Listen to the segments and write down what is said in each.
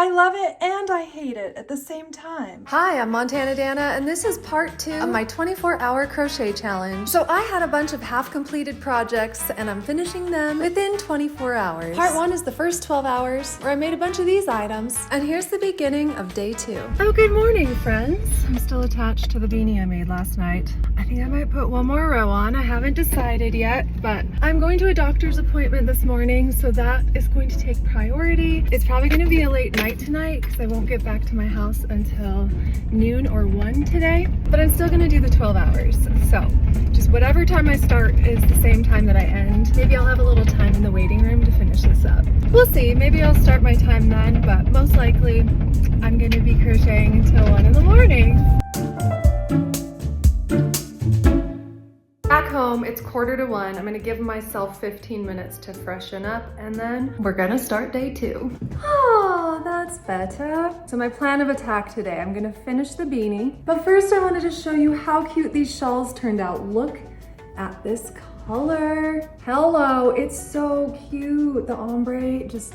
I love it and I hate it at the same time. Hi, I'm Montana Dana, and this is part 2 of my 24-hour crochet challenge. So I had a bunch of half-completed projects, and I'm finishing them within 24 hours. Part 1 is the first 12 hours, where I made a bunch of these items, and here's the beginning of day 2. Oh, good morning, friends. I'm still attached to the beanie I made last night. I think I might put one more row on. I haven't decided yet, but I'm going to a doctor's appointment this morning, so that is going to take priority. It's probably going to be a late night tonight because I won't get back to my house until noon or 1 today, but I'm still going to do the 12 hours. So just whatever time I start is the same time that I end. Maybe I'll have a little time in the waiting room to finish this up. We'll see. Maybe I'll start my time then, but most likely I'm going to be crocheting until 1 in the morning. Back home, it's 1:45. I'm gonna give myself 15 minutes to freshen up, and then we're gonna start day 2. Oh, that's better. So my plan of attack today, I'm gonna finish the beanie, but first I wanted to show you how cute these shawls turned out. Look at this color. Hello, it's so cute. The ombre, it's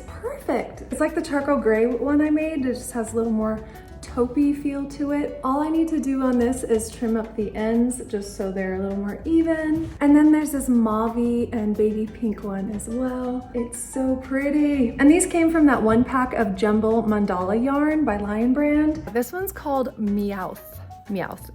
perfect. It's like the charcoal gray one I made. It just has a little more taupey feel to it. All I need to do on this is trim up the ends just so they're a little more even. And then there's this mauve and baby pink one as well. It's so pretty. And these came from that one pack of jumbo mandala yarn by Lion Brand. This one's called Meowth.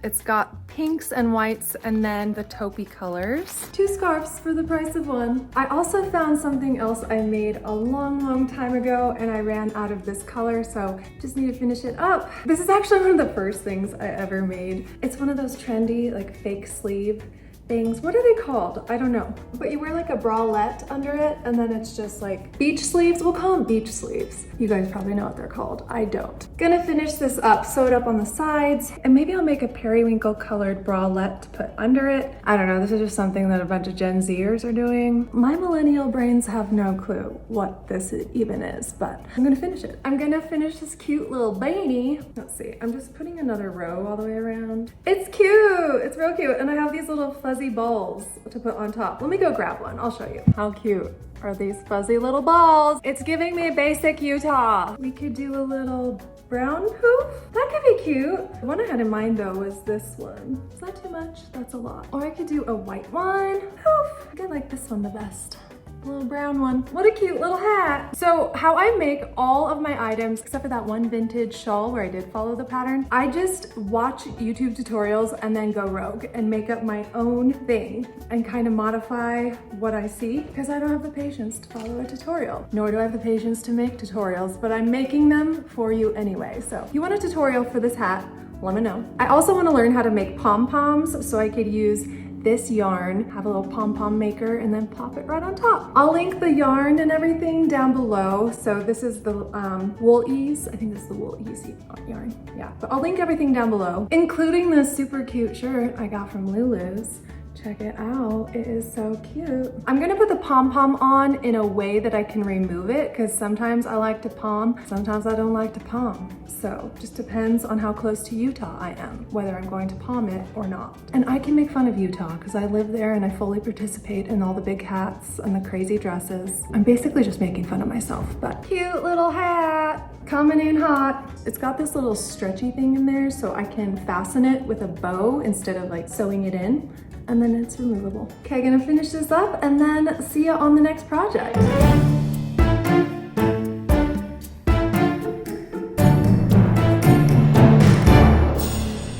It's got pinks and whites and then the taupey colors. 2 scarves for the price of 1. I also found something else I made a long time ago, and I ran out of this color, so just need to finish it up. This is actually one of the first things I ever made. It's one of those trendy like fake sleeve things. What are they called? I don't know. But you wear like a bralette under it, and then it's just like beach sleeves. We'll call them beach sleeves. You guys probably know what they're called. I don't. Gonna finish this up, sew it up on the sides, and maybe I'll make a periwinkle colored bralette to put under it. I don't know, this is just something that a bunch of Gen Zers are doing. My millennial brains have no clue what this even is, but I'm gonna finish it. I'm gonna finish this cute little beanie. Let's see, I'm just putting another row all the way around. It's cute, it's real cute, and I have these little fuzzy balls to put on top. Let me go grab one, I'll show you. How cute are these fuzzy little balls? It's giving me basic Utah. We could do a little brown poof. That could be cute. The one I had in mind though was this one. Is that too much? That's a lot. Or I could do a white one. Poof. I think I like this one the best. A little brown one. What a cute little hat. So how I make all of my items, except for that one vintage shawl where I did follow the pattern, I just watch YouTube tutorials and then go rogue and make up my own thing and kind of modify what I see, because I don't have the patience to follow a tutorial, nor do I have the patience to make tutorials, but I'm making them for you anyway. So if you want a tutorial for this hat, let me know. I also want to learn how to make pom-poms so I could use this yarn, have a little pom-pom maker, and then pop it right on top. I'll link the yarn and everything down below. So this is the wool ease. I think this is the wool ease yarn. Yeah, but I'll link everything down below, including this super cute shirt I got from Lulu's. Check it out, it is so cute. I'm gonna put the pom-pom on in a way that I can remove it, because sometimes I like to pom, sometimes I don't like to pom. So just depends on how close to Utah I am, whether I'm going to pom it or not. And I can make fun of Utah because I live there and I fully participate in all the big hats and the crazy dresses. I'm basically just making fun of myself, but cute little hat. Coming in hot. It's got this little stretchy thing in there so I can fasten it with a bow instead of like sewing it in, and then it's removable. Okay, gonna finish this up and then see you on the next project.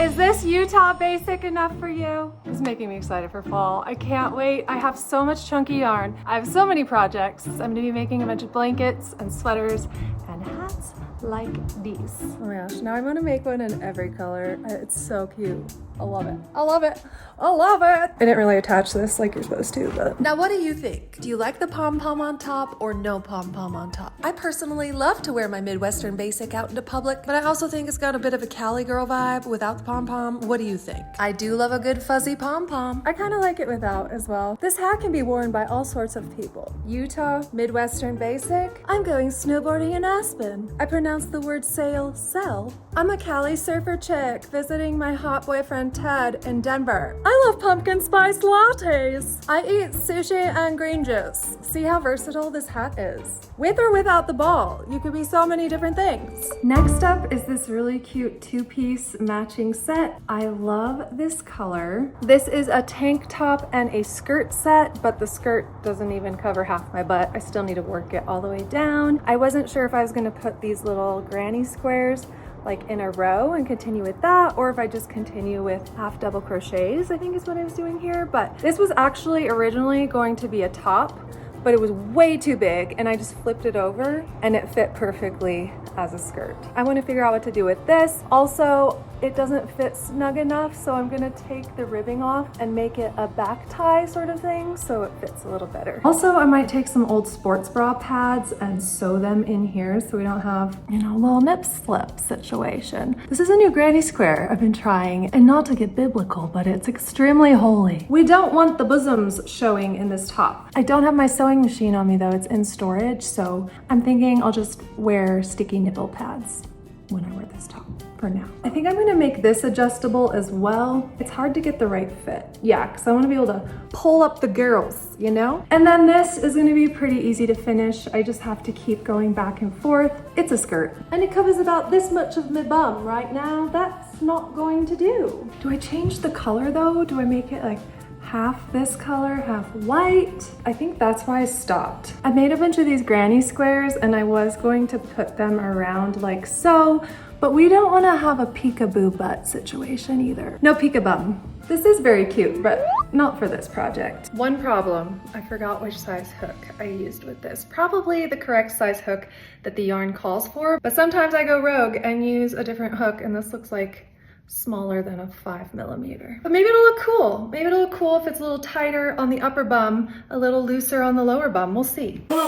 Is this Utah basic enough for you? It's making me excited for fall. I can't wait. I have so much chunky yarn. I have so many projects. I'm gonna be making a bunch of blankets and sweaters and hats like these. Oh my gosh, now I want to make one in every color. It's so cute. I love it. I love it. I love it. I didn't really attach this like you're supposed to, but. Now what do you think? Do you like the pom-pom on top or no pom-pom on top? I personally love to wear my Midwestern basic out into public, but I also think it's got a bit of a Cali girl vibe without the pom-pom. What do you think? I do love a good fuzzy pom-pom. I kind of like it without as well. This hat can be worn by all sorts of people. Utah, Midwestern basic. I'm going snowboarding in Aspen. I pronounce the word sail, sell. I'm a Cali surfer chick visiting my hot boyfriend friend Ted in Denver. I love pumpkin spice lattes. I eat sushi and green juice. See how versatile this hat is? With or without the ball, you could be so many different things. Next up is this really cute two-piece matching set. I love this color. This is a tank top and a skirt set, but the skirt doesn't even cover half my butt. I still need to work it all the way down. I wasn't sure if I was gonna put these little granny squares like in a row and continue with that, or if I just continue with half double crochets, I think is what I was doing here. But this was actually originally going to be a top, but it was way too big and I just flipped it over and it fit perfectly as a skirt. I want to figure out what to do with this. Also, it doesn't fit snug enough, so I'm gonna take the ribbing off and make it a back tie sort of thing so it fits a little better. Also, I might take some old sports bra pads and sew them in here so we don't have, you know, a little nip slip situation. This is a new granny square I've been trying, and not to get biblical, but it's extremely holy. We don't want the bosoms showing in this top. I don't have my sewing machine on me though, it's in storage, so I'm thinking I'll just wear sticky nipple pads when I wear this top for now. I think I'm gonna make this adjustable as well. It's hard to get the right fit. Yeah, because I wanna be able to pull up the girls, you know? And then this is gonna be pretty easy to finish. I just have to keep going back and forth. It's a skirt. And it covers about this much of my bum right now. That's not going to do. Do I change the color though? Do I make it like half this color, half white? I think that's why I stopped. I made a bunch of these granny squares and I was going to put them around like so, but we don't want to have a peekaboo butt situation either. No peekabum. This is very cute, but not for this project. One problem, I forgot which size hook I used with this. Probably the correct size hook that the yarn calls for, but sometimes I go rogue and use a different hook, and this looks like smaller than a 5mm. But maybe it'll look cool. Maybe it'll look cool if it's a little tighter on the upper bum, a little looser on the lower bum. We'll see. Like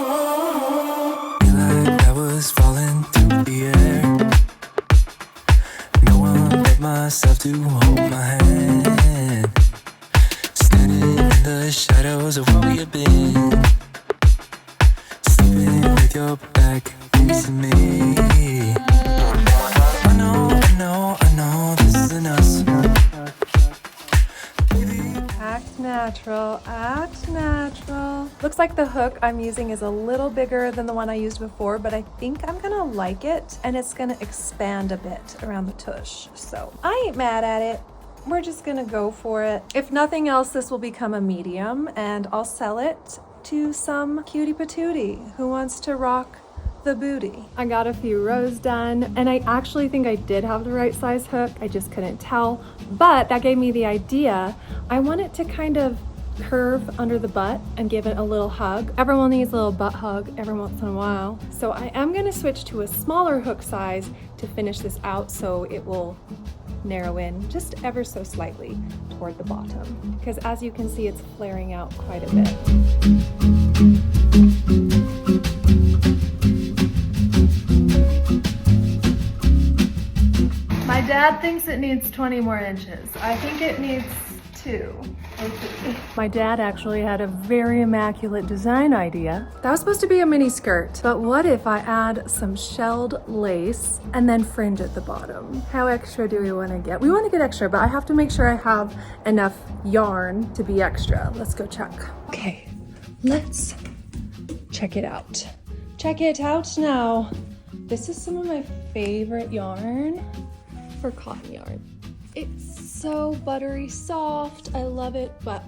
I was falling through the air. No one but myself to hold my hand. Standing in the shadows of where we have been. Sleeping with your back facing me. I know, this isn't us. Act natural, act natural. Looks like the hook I'm using is a little bigger than the one I used before, but I think I'm gonna like it and it's gonna expand a bit around the tush. So I ain't mad at it. We're just gonna go for it. If nothing else, this will become a medium and I'll sell it to some cutie patootie who wants to rock the booty. I got a few rows done and I actually think I did have the right size hook. I just couldn't tell, but that gave me the idea. I want it to kind of curve under the butt and give it a little hug. Everyone needs a little butt hug every once in a while. So I am gonna switch to a smaller hook size to finish this out so it will narrow in just ever so slightly toward the bottom. Because as you can see, it's flaring out quite a bit. My dad thinks it needs 20 more inches. I think it needs 2 or 3. My dad actually had a very immaculate design idea. That was supposed to be a mini skirt, but what if I add some shelled lace and then fringe at the bottom? How extra do we want to get? We want to get extra, but I have to make sure I have enough yarn to be extra. Let's go check. Okay, let's check it out. Check it out now. This is some of my favorite yarn for cotton yarn. It's so buttery soft. I love it, but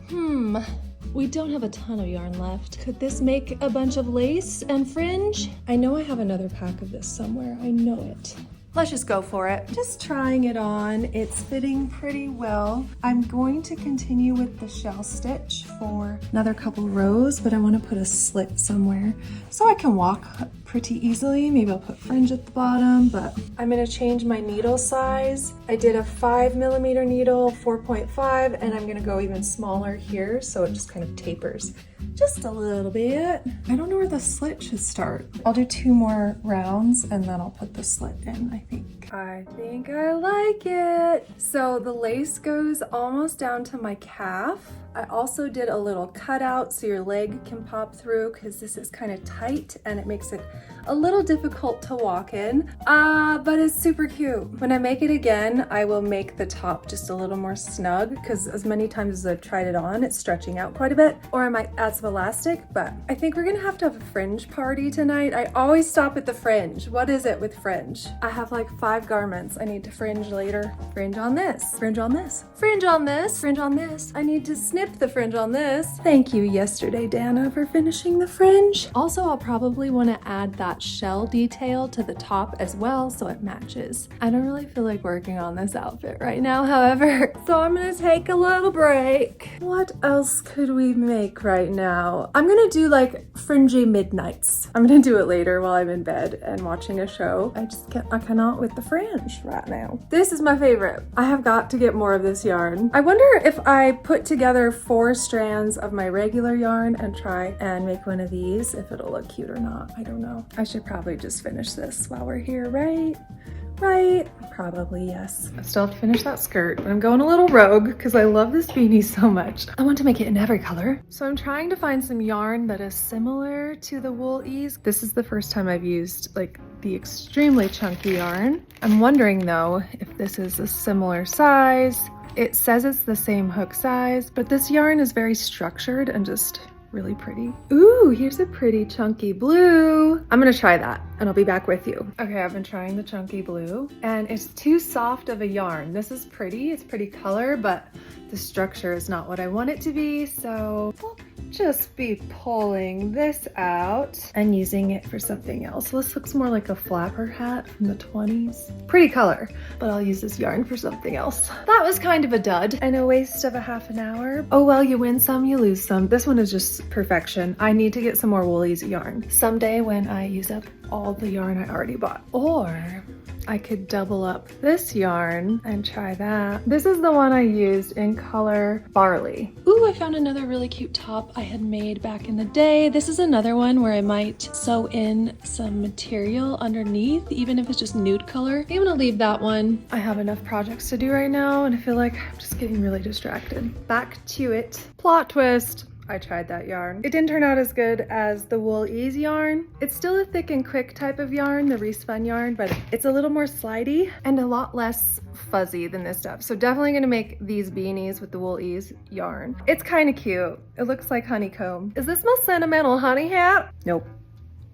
we don't have a ton of yarn left. Could this make a bunch of lace and fringe? I know I have another pack of this somewhere. I know it. Let's just go for it. Just trying it on. It's fitting pretty well. I'm going to continue with the shell stitch for another couple rows, but I want to put a slit somewhere so I can walk pretty easily. Maybe I'll put fringe at the bottom, but I'm going to change my needle size. I did a 5mm needle, 4.5, and I'm going to go even smaller here so it just kind of tapers just a little bit. I don't know where the slit should start. I'll do 2 more rounds and then I'll put the slit in, I think. I think I like it. So the lace goes almost down to my calf. I also did a little cutout so your leg can pop through because this is kind of tight and it makes it a little difficult to walk in, but it's super cute. When I make it again, I will make the top just a little more snug because as many times as I've tried it on, it's stretching out quite a bit. Or I might add some elastic, but I think we're gonna have to have a fringe party tonight. I always stop at the fringe. What is it with fringe? I have like 5 garments I need to fringe later. Fringe on this, fringe on this, fringe on this, fringe on this. I need to snip the fringe on this. Thank you yesterday, Dana, for finishing the fringe. Also, I'll probably want to add that shell detail to the top as well so it matches. I don't really feel like working on this outfit right now, however, so I'm gonna take a little break. What else could we make right now? I'm gonna do like fringy midnights. I'm gonna do it later while I'm in bed and watching a show. I cannot with the fringe right now. This is my favorite. I have got to get more of this yarn. I wonder if I put together 4 strands of my regular yarn and try and make one of these, if it'll look cute or not. I don't know. I should probably just finish this while we're here, right? Right? Probably, yes. I still have to finish that skirt, but I'm going a little rogue because I love this beanie so much. I want to make it in every color. So I'm trying to find some yarn that is similar to the wool ease. This is the first time I've used like the extremely chunky yarn. I'm wondering though, if this is a similar size. It says it's the same hook size, but this yarn is very structured and just really pretty. Ooh, here's a pretty chunky blue. I'm gonna try that and I'll be back with you. Okay, I've been trying the chunky blue and it's too soft of a yarn. This is pretty, it's pretty color, but the structure is not what I want it to be. So we'll just be pulling this out and using it for something else. This looks more like a flapper hat from the 20s. Pretty color, but I'll use this yarn for something else. That was kind of a dud and a waste of a half an hour. Oh well, you win some, you lose some. This one is just perfection. I need to get some more Woolies yarn someday when I use up all the yarn I already bought. Or I could double up this yarn and try that. This is the one I used in color Barley. Ooh, I found another really cute top I had made back in the day. This is another one where I might sew in some material underneath, even if it's just nude color. I'm gonna leave that one. I have enough projects to do right now and I feel like I'm just getting really distracted. Back to it. Plot twist. I tried that yarn. It didn't turn out as good as the wool ease yarn. It's still a thick and quick type of yarn, the respun yarn, but it's a little more slidey and a lot less fuzzy than this stuff. So definitely gonna make these beanies with the wool ease yarn. It's kind of cute. It looks like honeycomb. Is this my sentimental honey hat? Nope.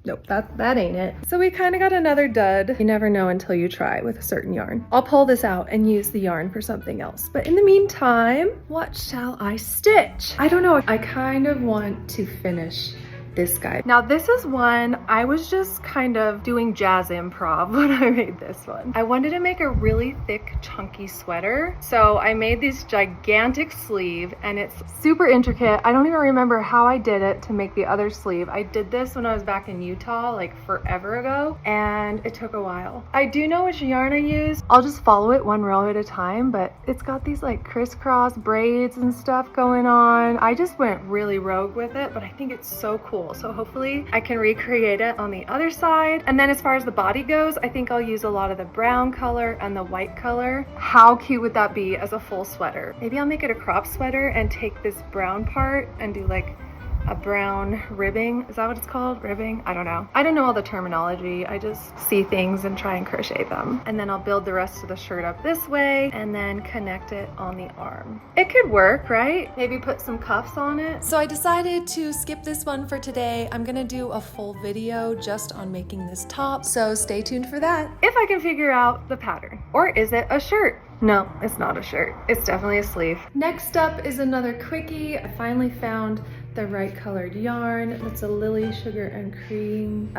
Nope, that ain't it. So we kind of got another dud. You never know until you try with a certain yarn. I'll pull this out and use the yarn for something else. But in the meantime, what shall I stitch? I don't know. I kind of want to finish this guy. Now this is one I was just kind of doing jazz improv when I made this one. I wanted to make a really thick chunky sweater, so I made this gigantic sleeve and it's super intricate. I don't even remember how I did it to make the other sleeve. I did this when I was back in Utah like forever ago and it took a while. I do know which yarn I used. I'll just follow it one row at a time, but it's got these like crisscross braids and stuff going on. I just went really rogue with it, but I think it's so cool. So hopefully I can recreate it on the other side. And then as far as the body goes, I think I'll use a lot of the brown color and the white color. How cute would that be as a full sweater? Maybe I'll make it a crop sweater and take this brown part and do like a brown ribbing. Is that what it's called? Ribbing? I don't know. I don't know all the terminology. I just see things and try and crochet them. And then I'll build the rest of the shirt up this way and then connect it on the arm. It could work, right? Maybe put some cuffs on it. So I decided to skip this one for today. I'm gonna do a full video just on making this top, so stay tuned for that. If I can figure out the pattern. Or is it a shirt? No, it's not a shirt. It's definitely a sleeve. Next up is another quickie. I finally found the right colored yarn. It's a Lily Sugar and Cream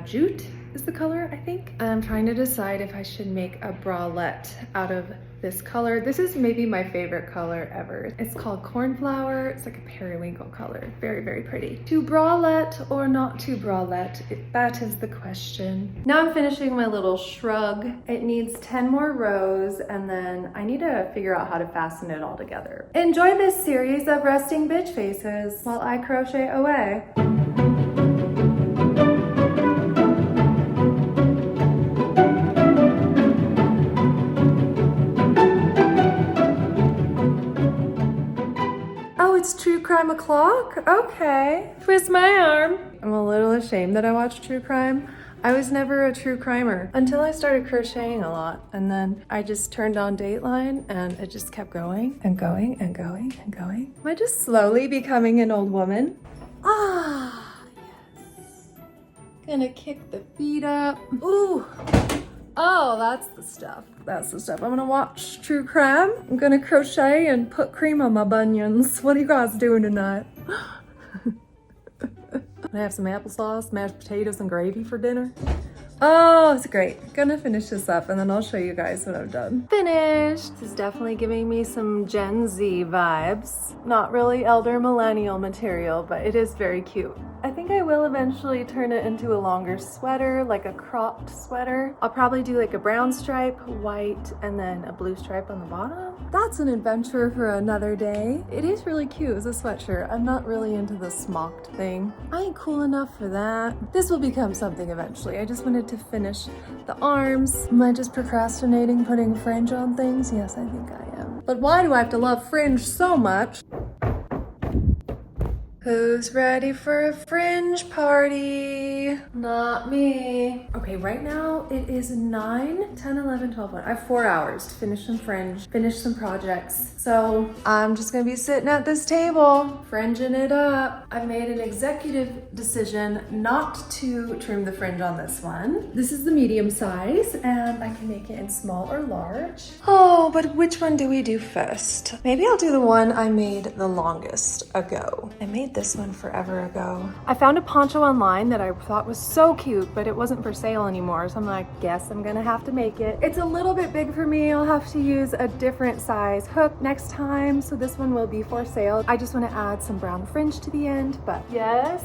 jute is the color, I think. I'm trying to decide if I should make a bralette out of this color. This is maybe my favorite color ever. It's called Cornflower. It's like a periwinkle color. Very, very pretty. To bralette or not to bralette? That is the question. Now I'm finishing my little shrug. It needs 10 more rows and then I need to figure out how to fasten it all together. Enjoy this series of resting bitch faces while I crochet away. It's True Crime O'Clock? Okay. Twist my arm. I'm a little ashamed that I watch true crime. I was never a true crimer until I started crocheting a lot. And then I just turned on Dateline and it just kept going and going and going and going. Am I just slowly becoming an old woman? Ah, yes. Gonna kick the feet up. Ooh. Oh, that's the stuff. That's the stuff. I'm gonna watch true crime. I'm gonna crochet and put cream on my bunions. What are you guys doing tonight? I have some applesauce, mashed potatoes, and gravy for dinner. Oh, it's great. Gonna finish this up and then I'll show you guys when I'm done. Finished! This is definitely giving me some Gen Z vibes. Not really elder millennial material, but it is very cute. I think I will eventually turn it into a longer sweater, like a cropped sweater. I'll probably do like a brown stripe, white, and then a blue stripe on the bottom. That's an adventure for another day. It is really cute as a sweatshirt. I'm not really into the smocked thing. I ain't cool enough for that. This will become something eventually. I just wanted to finish the arms. Am I just procrastinating putting fringe on things? Yes, I think I am. But why do I have to love fringe so much? Who's ready for a fringe party? Not me. Okay, right now it is 9, 10, 11, 12, 1. I have 4 hours to finish some fringe, finish some projects. So I'm just gonna be sitting at this table, fringing it up. I made an executive decision not to trim the fringe on this one. This is the medium size and I can make it in small or large. Oh, but which one do we do first? Maybe I'll do the one I made the longest ago. I made this one forever ago. I found a poncho online that I thought was so cute, but it wasn't for sale anymore. So I'm like, guess I'm gonna have to make it. It's a little bit big for me. I'll have to use a different size hook next time. So this one will be for sale. I just want to add some brown fringe to the end, but yes,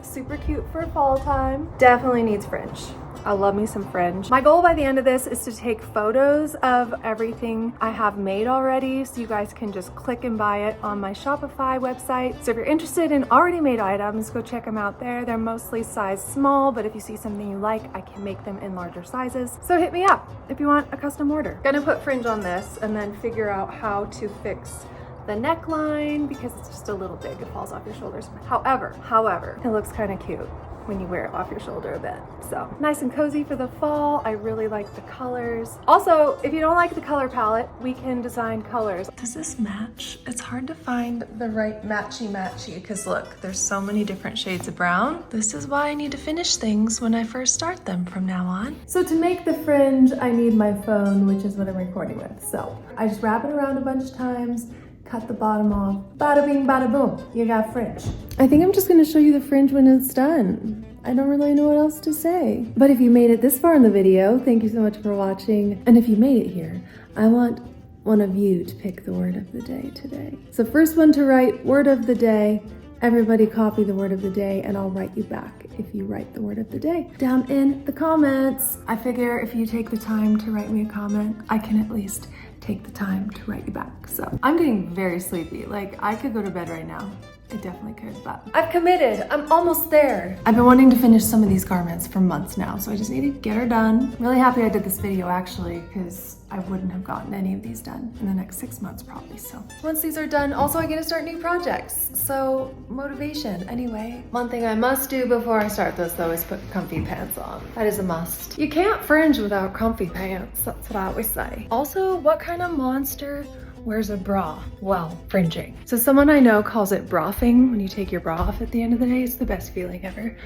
super cute for fall time. Definitely needs fringe. I love me some fringe. My goal by the end of this is to take photos of everything I have made already so you guys can just click and buy it on my Shopify website. So if you're interested in already made items, go check them out there. They're mostly size small, but if you see something you like, I can make them in larger sizes. So hit me up if you want a custom order. Gonna put fringe on this and then figure out how to fix the neckline because it's just a little big. It falls off your shoulders. However, it looks kind of cute when you wear it off your shoulder a bit. So nice and cozy for the fall. I really like the colors. Also, if you don't like the color palette, we can design colors. Does this match? It's hard to find the right matchy because look, there's so many different shades of brown. This is why I need to finish things when I first start them from now on. So to make the fringe, I need my phone, which is what I'm recording with. So I just wrap it around a bunch of times, cut the bottom off, bada bing, bada boom, you got fringe. I think I'm just gonna show you the fringe when it's done. I don't really know what else to say. But if you made it this far in the video, thank you so much for watching. And if you made it here, I want one of you to pick the word of the day today. So first one to write word of the day, everybody copy the word of the day and I'll write you back if you write the word of the day down in the comments. I figure if you take the time to write me a comment, I can at least take the time to write you back. So I'm getting very sleepy. Like I could go to bed right now. I definitely could, but I've committed. I'm almost there. I've been wanting to finish some of these garments for months now, so I just need to get her done. Really happy I did this video actually, because I wouldn't have gotten any of these done in the next 6 months probably. So once these are done, also I get to start new projects. So motivation. Anyway, one thing I must do before I start this though is put comfy pants on. That is a must. You can't fringe without comfy pants. That's what I always say. Also, what kind of monster wears a bra while fringing? So someone I know calls it brothing. When you take your bra off at the end of the day, it's the best feeling ever.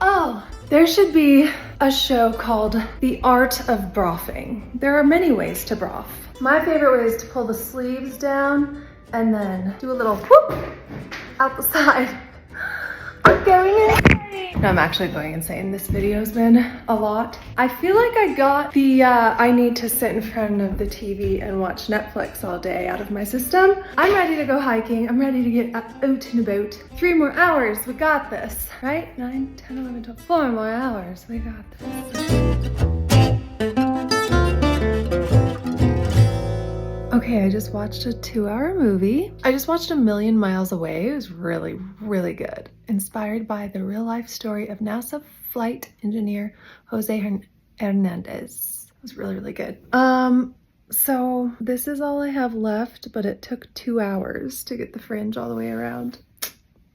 Oh, there should be a show called The Art of Brothing. There are many ways to broth. My favorite way is to pull the sleeves down and then do a little whoop out the side. I'm going insane. No, I'm actually going insane. This video's been a lot. I feel like I got the I need to sit in front of the TV and watch Netflix all day out of my system. I'm ready to go hiking. I'm ready to get out and about. 3 more hours. We got this, right? 9, 10, 11, 12. 4 more hours. We got this. Okay, I just watched a 2-hour movie. I just watched A Million Miles Away. It was really, really good. Inspired by the real life story of NASA flight engineer Jose Hernandez. It was really, really good. So this is all I have left, but it took 2 hours to get the fringe all the way around.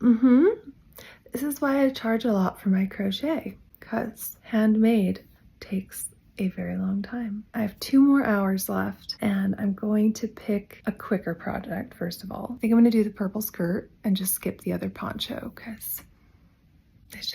This is why I charge a lot for my crochet, because handmade takes a very long time. I have 2 more hours left and I'm going to pick a quicker project first of all. I think I'm gonna do the purple skirt and just skip the other poncho because it's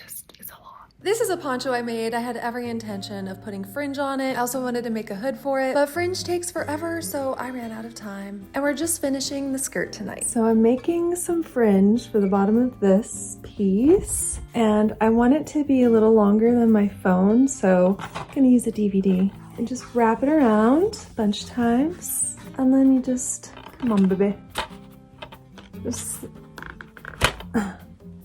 a lot. This is a poncho I made. I had every intention of putting fringe on it. I also wanted to make a hood for it, but fringe takes forever, so I ran out of time. And we're just finishing the skirt tonight. So I'm making some fringe for the bottom of this piece, and I want it to be a little longer than my phone, so I'm gonna use a DVD. And just wrap it around a bunch of times, and then you just, come on baby, just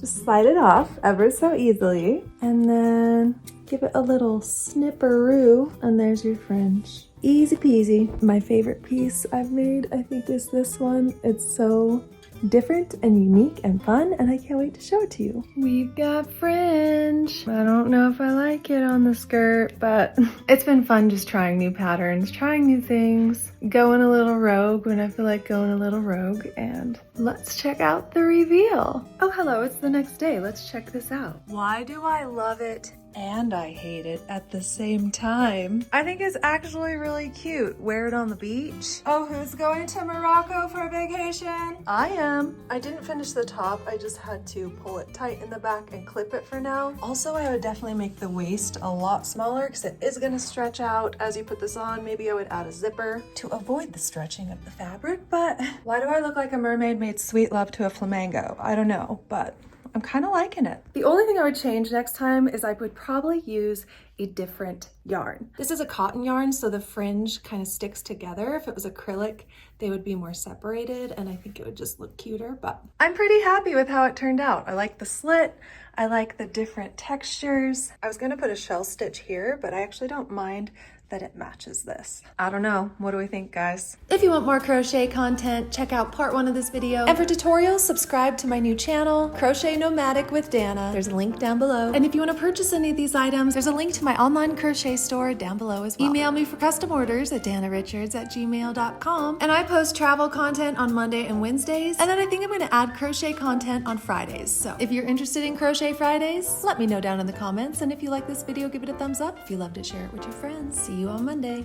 slide it off ever so easily, and then give it a little snipperoo, and there's your fringe. Easy peasy. My favorite piece I've made, I think, is this one. It's so different and unique and fun, and I can't wait to show it to you. We've got fringe. I don't know if I like it on the skirt, but it's been fun just trying new patterns, trying new things, going a little rogue when I feel like going a little rogue, and let's check out the reveal. Oh, hello, it's the next day. Let's check this out. Why do I love it and I hate it at the same time? I think it's actually really cute. Wear it on the beach. Oh, who's going to Morocco for vacation? I am. I didn't finish the top. I just had to pull it tight in the back and clip it for now. Also, I would definitely make the waist a lot smaller because it is going to stretch out as you put this on. Maybe I would add a zipper to avoid the stretching of the fabric, but why do I look like a mermaid made sweet love to a flamingo? I don't know, but I'm kind of liking it. The only thing I would change next time is I would probably use a different yarn. This is a cotton yarn, so the fringe kind of sticks together. If it was acrylic, they would be more separated, and I think it would just look cuter, but I'm pretty happy with how it turned out. I like the slit. I like the different textures. I was gonna put a shell stitch here, but I actually don't mind that it matches this. I don't know. What do we think, guys? If you want more crochet content, check out part 1 of this video. And for tutorials, subscribe to my new channel, Crochet Nomadic with Dana. There's a link down below. And if you want to purchase any of these items, there's a link to my online crochet store down below as well. Email me for custom orders at danarichards@gmail.com. And I post travel content on Monday and Wednesdays. And then I think I'm going to add crochet content on Fridays. So if you're interested in Crochet Fridays, let me know down in the comments. And if you like this video, give it a thumbs up. If you loved it, share it with your friends. See you on Monday.